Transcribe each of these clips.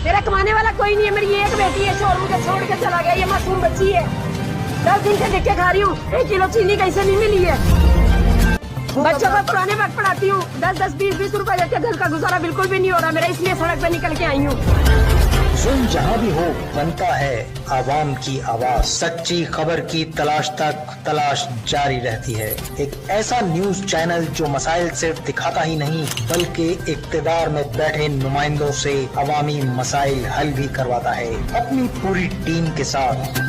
मेरा कमाने वाला कोई नहीं है, मेरी ये एक बेटी है, शोर मुझे छोड़ के चला गया, ये मासूम बच्ची है, 10 दिन से देख के खा रही हूँ, 1 किलो चीनी कैसे नहीं मिली है। बच्चों को पुराने वक्त पढ़ाती हूँ, 10-10, 20-20 रुपए देते, घर का गुजारा बिल्कुल भी नहीं हो रहा मेरा, इसलिए सड़क पे निकल के आई हूँ। जुल्म जहाँ भी हो बनता है आवाम की आवाज, सच्ची खबर की तलाश तक तलाश जारी रहती है। एक ऐसा न्यूज चैनल जो मसाइल सिर्फ दिखाता ही नहीं बल्कि इक्तिदार में बैठे नुमाइंदों से अवामी मसाइल हल भी करवाता है अपनी पूरी टीम के साथ।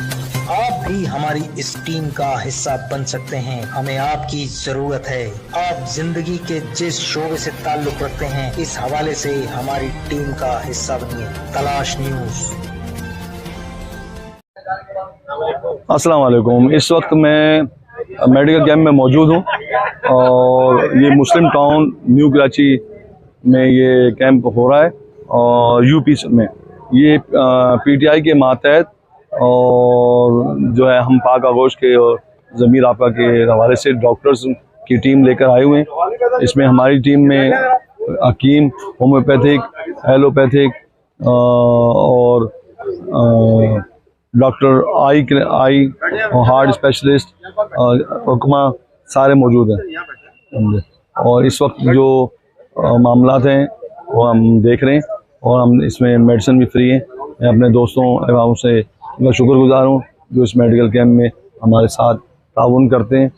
आप भी हमारी इस टीम का हिस्सा बन सकते हैं, हमें आपकी जरूरत है। आप जिंदगी के जिस शोबे से ताल्लुक रखते हैं इस हवाले से हमारी टीम का हिस्सा बनिए। तलाश न्यूज। अस्सलाम वालेकुम। इस वक्त मैं मेडिकल कैंप में मौजूद हूँ और ये मुस्लिम टाउन न्यू कराची में ये कैंप हो रहा है और यूपी में ये पीटीआई के मातहत और जो है हम पाक आगोश के और ज़मीर आपा के हवाले से डॉक्टर्स की टीम लेकर आए हुए हैं। इसमें हमारी टीम में हकीम, होम्योपैथिक, एलोपैथिक और डॉक्टर आई और हार्ट स्पेशलिस्ट हुक्मा सारे मौजूद हैं और इस वक्त जो मामलात हैं वो हम देख रहे हैं और हम इसमें मेडिसिन भी फ्री है। मैं अपने दोस्तों एवं से मैं शुक्रगुजार हूँ जो इस मेडिकल कैंप में हमारे साथ ताउन करते हैं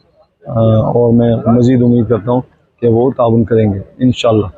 और मैं मज़ीद उम्मीद करता हूँ कि वो ताउन करेंगे इंशाअल्लाह।